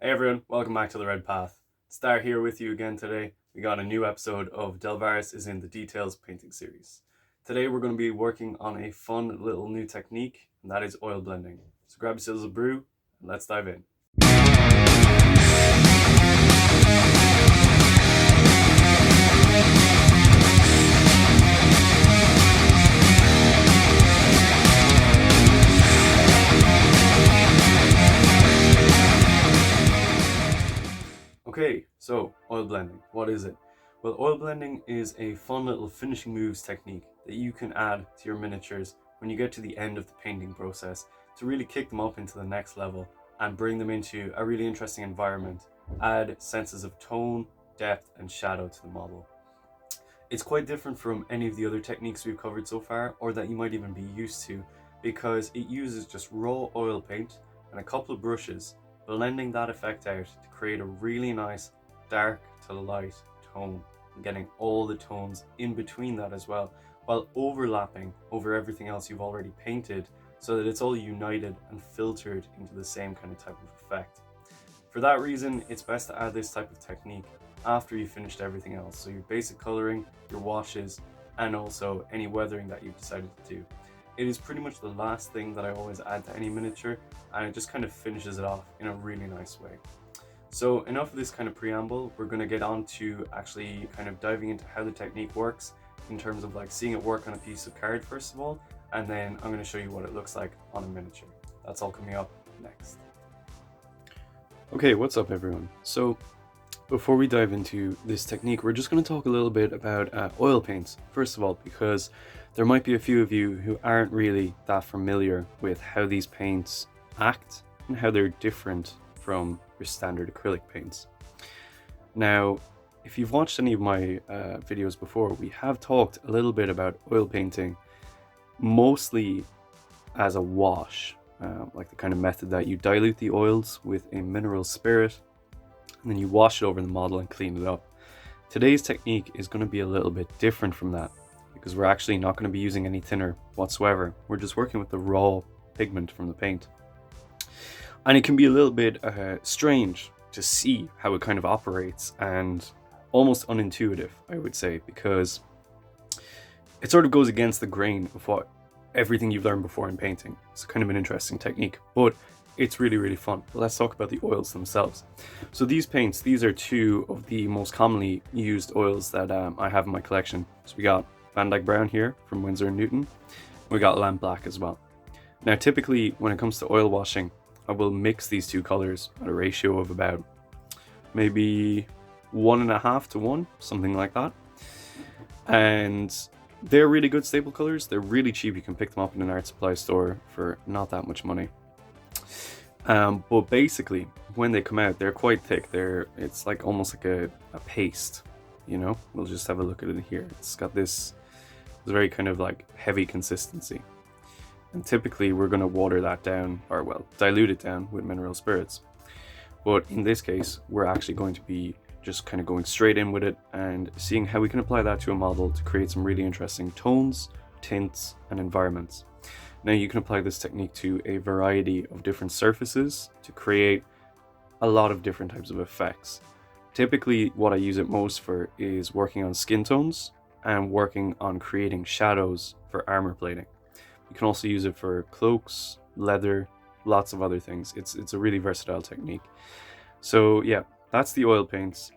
Hey everyone, welcome back to The Red Path. Star here with you again today. We got a new episode of Delvarus is in the Details painting series. Today we're going to be working on a fun little new technique, and that is oil blending. So grab yourselves a brew and let's dive in. Okay, so oil blending, what is it? Well, oil blending is a fun little finishing moves technique that you can add to your miniatures when you get to the end of the painting process to really kick them up into the next level and bring them into a really interesting environment, add senses of tone, depth and shadow to the model. It's quite different from any of the other techniques we've covered so far, or that you might even be used to, because it uses just raw oil paint and a couple of brushes, blending that effect out to create a really nice dark to light tone, and getting all the tones in between that as well, while overlapping over everything else you've already painted, so that it's all united and filtered into the same kind of type of effect. For that reason, it's best to add this type of technique after you've finished everything else, so your basic coloring, your washes, and also any weathering that you've decided to do. It is pretty much the last thing that I always add to any miniature, and it just kind of finishes it off in a really nice way. So enough of this kind of preamble, we're going to get on to actually kind of diving into how the technique works in terms of like seeing it work on a piece of card first of all, and then I'm going to show you what it looks like on a miniature. That's all coming up next. Okay, what's up everyone? So before we dive into this technique, we're just going to talk a little bit about oil paints, first of all, because there might be a few of you who aren't really that familiar with how these paints act and how they're different from your standard acrylic paints. Now, if you've watched any of my videos before, we have talked a little bit about oil painting, mostly as a wash, like the kind of method that you dilute the oils with a mineral spirit and then you wash it over the model and clean it up. Today's technique is going to be a little bit different from that, because we're actually not going to be using any thinner whatsoever. We're just working with the raw pigment from the paint. And it can be a little bit strange to see how it kind of operates, and almost unintuitive, I would say, because it sort of goes against the grain of what everything you've learned before in painting. It's kind of an interesting technique, but it's really, really fun. But let's talk about the oils themselves. So these paints, these are two of the most commonly used oils that I have in my collection. So we got Van Dyke Brown here from Winsor & Newton. We got Lamp Black as well. Now, typically when it comes to oil washing, I will mix these two colors at a ratio of about maybe 1.5 to 1, something like that. And they're really good staple colors. They're really cheap. You can pick them up in an art supply store for not that much money. But basically, when they come out, they're quite thick. It's like almost like a paste, you know? We'll just have a look at it here. It's got this very kind of like heavy consistency. And typically we're going to water that down, or well, dilute it down with mineral spirits. But in this case, we're actually going to be just kind of going straight in with it and seeing how we can apply that to a model to create some really interesting tones, tints, and environments. Now you can apply this technique to a variety of different surfaces to create a lot of different types of effects. Typically what I use it most for is working on skin tones and working on creating shadows for armor plating. You can also use it for cloaks, leather, lots of other things. It's a really versatile technique. So yeah, that's the oil paints.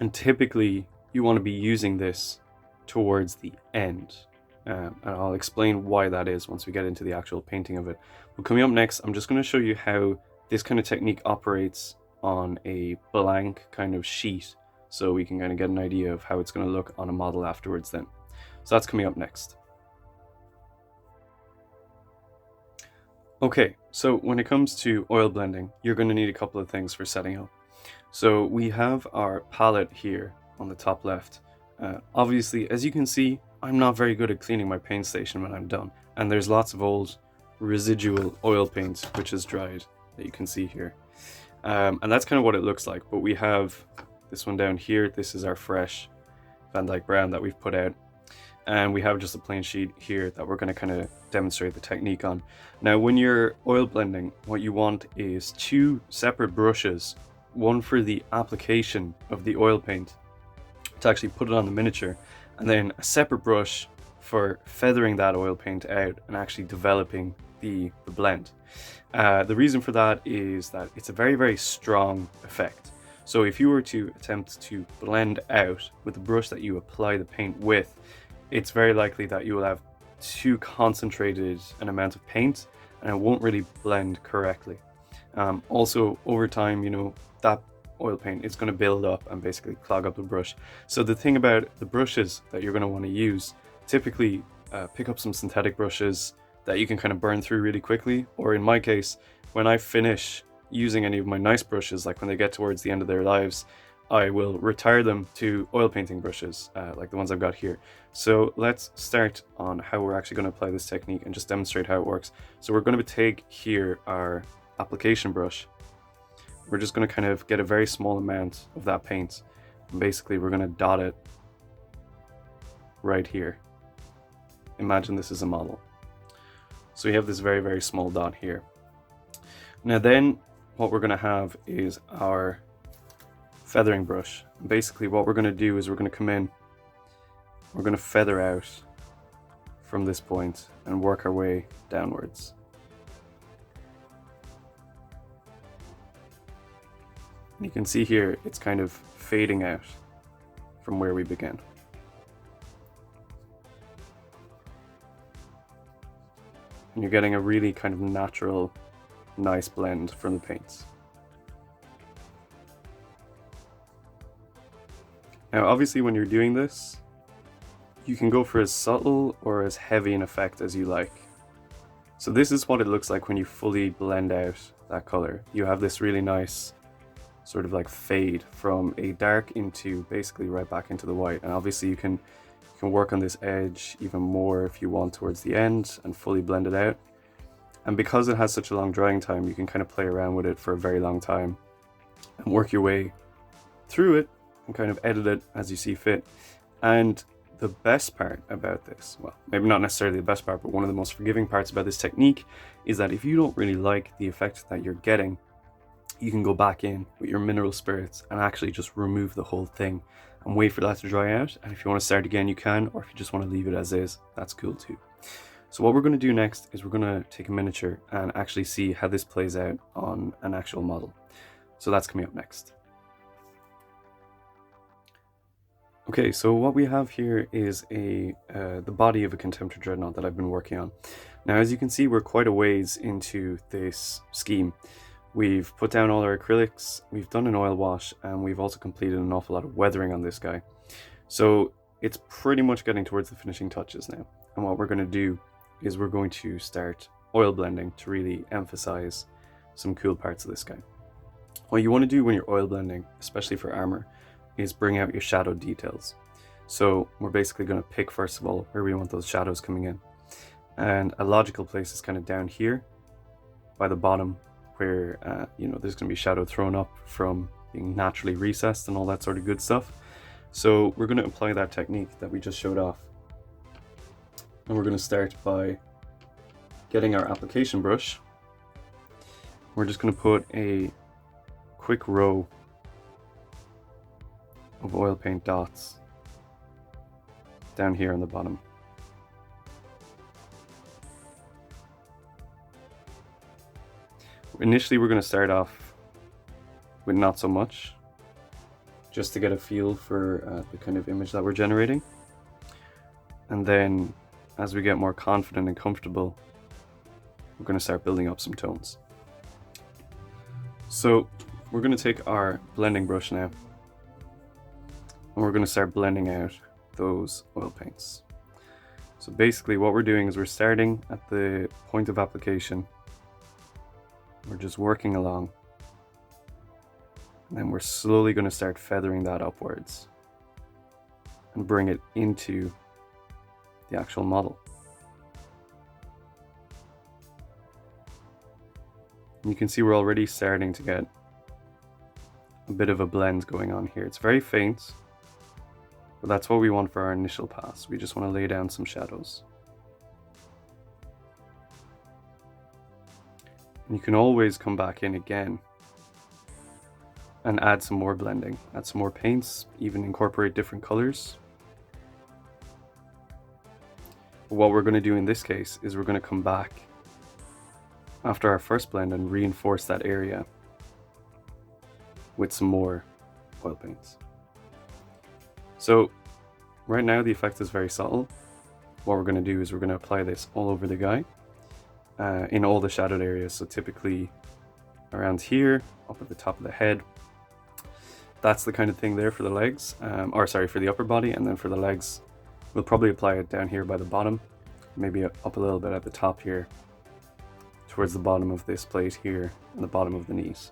And typically you want to be using this towards the end. And I'll explain why that is once we get into the actual painting of it. But coming up next, I'm just going to show you how this kind of technique operates on a blank kind of sheet, so we can kind of get an idea of how it's going to look on a model afterwards then. So that's coming up next. Okay, so when it comes to oil blending, you're going to need a couple of things for setting up. So we have our palette here on the top left. Obviously, as you can see, I'm not very good at cleaning my paint station when I'm done, and there's lots of old residual oil paint which is dried that you can see here, and that's kind of what it looks like. But we have this one down here. This is our fresh Van Dyke Brown that we've put out, and we have just a plain sheet here that we're going to kind of demonstrate the technique on. Now when you're oil blending, what you want is two separate brushes one for the application of the oil paint to actually put it on the miniature, and then a separate brush for feathering that oil paint out and actually developing the blend. The reason for that is that it's a very, very strong effect. So if you were to attempt to blend out with the brush that you apply the paint with, it's very likely that you will have too concentrated an amount of paint and it won't really blend correctly. Also, over time, that oil paint is going to build up and basically clog up the brush. So the thing about the brushes that you're going to want to use, typically pick up some synthetic brushes that you can kind of burn through really quickly, or in my case, when I finish using any of my nice brushes, like when they get towards the end of their lives, I will retire them to oil painting brushes, like the ones I've got here. So let's start on how we're actually going to apply this technique and just demonstrate how it works. So we're going to take here our application brush. We're just going to kind of get a very small amount of that paint, and basically we're going to dot it right here. Imagine this is a model. So we have this very, very small dot here. Now then, what we're going to have is our feathering brush. Basically what we're going to do is we're going to come in, we're going to feather out from this point and work our way downwards. And you can see here it's kind of fading out from where we began. And you're getting a really kind of natural, nice blend from the paints. Now obviously when you're doing this, you can go for as subtle or as heavy an effect as you like. So this is what it looks like when you fully blend out that color. You have this really nice sort of like fade from a dark into basically right back into the white. And obviously you can work on this edge even more if you want towards the end and fully blend it out. And because it has such a long drying time, you can kind of play around with it for a very long time and work your way through it and kind of edit it as you see fit. And the best part about this, well, maybe not necessarily the best part, but one of the most forgiving parts about this technique is that if you don't really like the effect that you're getting, you can go back in with your mineral spirits and actually just remove the whole thing and wait for that to dry out. And if you want to start again, you can, or if you just want to leave it as is, that's cool too. So what we're going to do next is we're going to take a miniature and actually see how this plays out on an actual model. So that's coming up next. Okay, so what we have here is the body of a Contemptor Dreadnought that I've been working on. Now, as you can see, we're quite a ways into this scheme. We've put down all our acrylics, we've done an oil wash, and we've also completed an awful lot of weathering on this guy. So it's pretty much getting towards the finishing touches now. And what we're going to do is we're going to start oil blending to really emphasize some cool parts of this guy. What you want to do when you're oil blending, especially for armor, is bring out your shadow details. So we're basically going to pick first of all where we want those shadows coming in. And a logical place is kind of down here by the bottom where there's going to be shadow thrown up from being naturally recessed and all that sort of good stuff. So we're going to apply that technique that we just showed off. And we're going to start by getting our application brush. We're just going to put a quick row of oil paint dots down here on the bottom. Initially we're going to start off with not so much, just to get a feel for the kind of image that we're generating. And then as we get more confident and comfortable, we're going to start building up some tones. So we're going to take our blending brush now, and we're going to start blending out those oil paints. So basically what we're doing is we're starting at the point of application. We're just working along, and then we're slowly going to start feathering that upwards and bring it into the actual model. And you can see we're already starting to get a bit of a blend going on here. It's very faint, but that's what we want for our initial pass. We just want to lay down some shadows. And you can always come back in again and add some more blending, add some more paints, even incorporate different colors. What we're going to do in this case is we're going to come back after our first blend and reinforce that area with some more oil paints. So right now the effect is very subtle. What we're going to do is we're going to apply this all over the guy in all the shadowed areas. So typically around here, up at the top of the head. That's the kind of thing there for the legs, or sorry, for the upper body, and then for the legs, we'll probably apply it down here by the bottom, maybe up a little bit at the top here, towards the bottom of this plate here, and the bottom of the knees.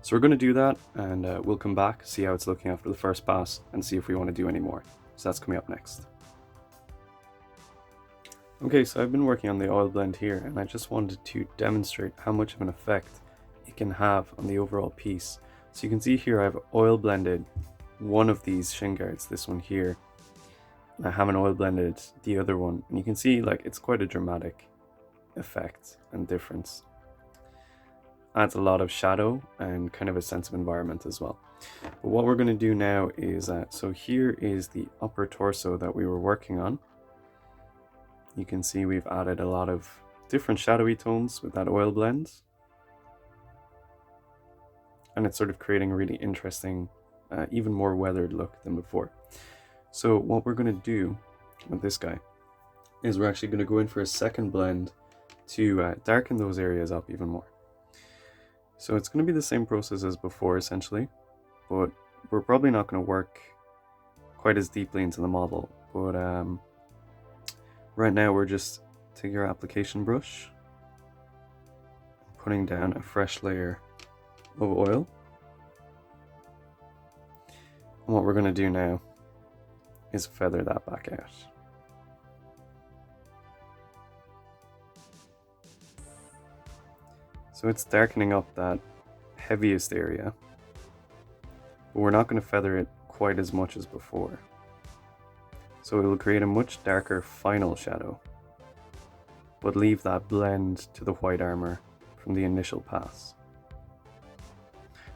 So we're going to do that, and we'll come back, see how it's looking after the first pass, and see if we want to do any more. So that's coming up next. Okay, so I've been working on the oil blend here, and I just wanted to demonstrate how much of an effect it can have on the overall piece. So you can see here I've oil blended one of these shin guards, this one here, and I haven't oil blended the other one, and you can see like it's quite a dramatic effect and difference. Adds a lot of shadow and kind of a sense of environment as well. But what we're going to do now is, so here is the upper torso that we were working on. You can see we've added a lot of different shadowy tones with that oil blend. And it's sort of creating a really interesting, even more weathered look than before. So what we're going to do with this guy is we're actually going to go in for a second blend to darken those areas up even more. So it's going to be the same process as before essentially, but we're probably not going to work quite as deeply into the model. But right now we're just taking our application brush, putting down a fresh layer of oil. And what we're going to do now is feather that back out. So it's darkening up that heaviest area, but we're not going to feather it quite as much as before. So it will create a much darker final shadow, but leave that blend to the white armor from the initial pass.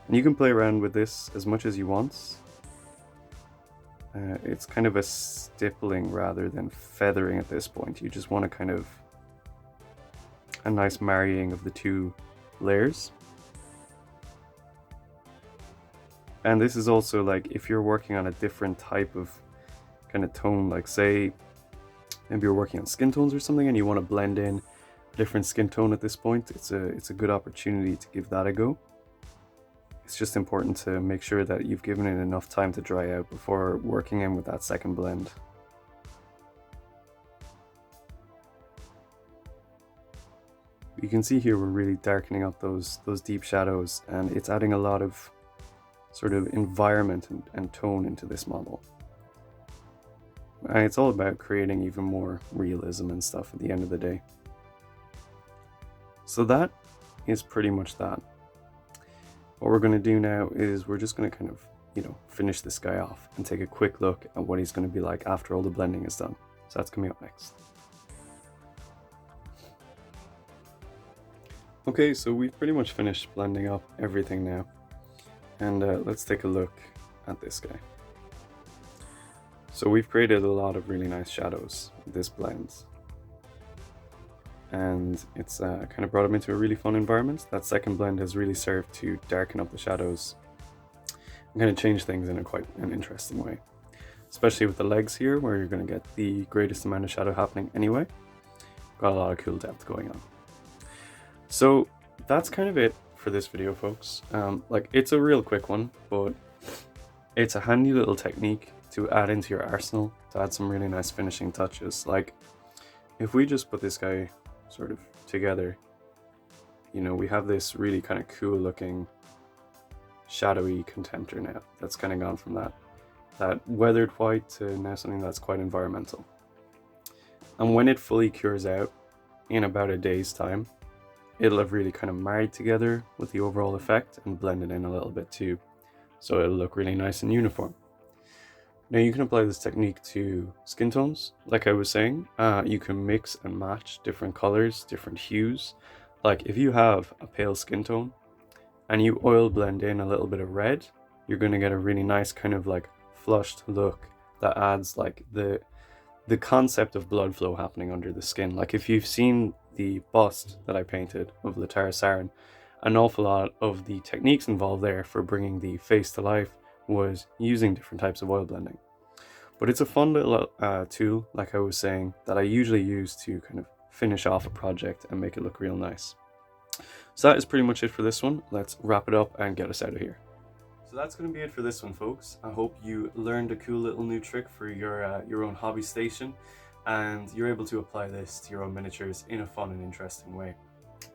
And you can play around with this as much as you want. It's kind of a stippling rather than feathering at this point. You just want a kind of a nice marrying of the two layers. And this is also like if you're working on a different type of kind of tone, like say maybe you're working on skin tones or something and you want to blend in a different skin tone at this point, it's a good opportunity to give that a go. It's just important to make sure that you've given it enough time to dry out before working in with that second blend. You can see here we're really darkening up those deep shadows, and it's adding a lot of sort of environment and tone into this model. And it's all about creating even more realism and stuff at the end of the day. So that is pretty much that. What we're going to do now is we're just going to kind of, finish this guy off and take a quick look at what he's going to be like after all the blending is done. So that's coming up next. Okay, so we've pretty much finished blending up everything now. And let's take a look at this guy. So we've created a lot of really nice shadows with this blend. And it's kind of brought him into a really fun environment. That second blend has really served to darken up the shadows and kind of change things in quite an interesting way. Especially with the legs here, where you're going to get the greatest amount of shadow happening anyway. Got a lot of cool depth going on. So that's kind of it for this video, folks. It's a real quick one, but it's a handy little technique to add into your arsenal to add some really nice finishing touches. Like if we just put this guy sort of together, we have this really kind of cool looking shadowy contemptor now that's kind of gone from that weathered white to now something that's quite environmental. And when it fully cures out in about a day's time, it'll have really kind of married together with the overall effect and blended in a little bit too, so it'll look really nice and uniform. Now you can apply this technique to skin tones. Like I was saying, you can mix and match different colors, different hues. Like if you have a pale skin tone and you oil blend in a little bit of red, you're going to get a really nice kind of like flushed look that adds like the concept of blood flow happening under the skin. Like if you've seen the bust that I painted of Latara Saren, an awful lot of the techniques involved there for bringing the face to life was using different types of oil blending. But it's a fun little tool, like I was saying, that I usually use to kind of finish off a project and make it look real nice. So that is pretty much it for this one. Let's wrap it up and get us out of here. So that's going to be it for this one, folks. I hope you learned a cool little new trick for your own hobby station, and you're able to apply this to your own miniatures in a fun and interesting way.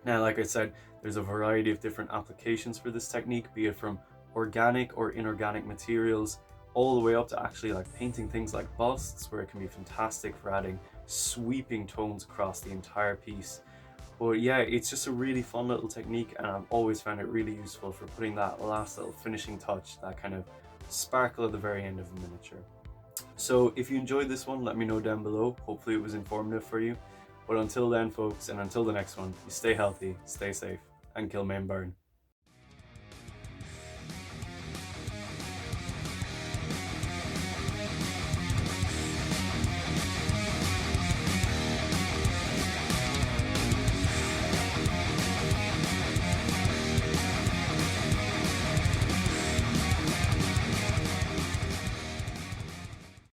Now, like I said, there's a variety of different applications for this technique, be it from organic or inorganic materials, all the way up to actually like painting things like busts, where it can be fantastic for adding sweeping tones across the entire piece. But yeah, it's just a really fun little technique, and I've always found it really useful for putting that last little finishing touch, that kind of sparkle at the very end of the miniature. So if you enjoyed this one, let me know down below. Hopefully it was informative for you. But until then, folks, and until the next one, you stay healthy, stay safe, and kill, maim, burn.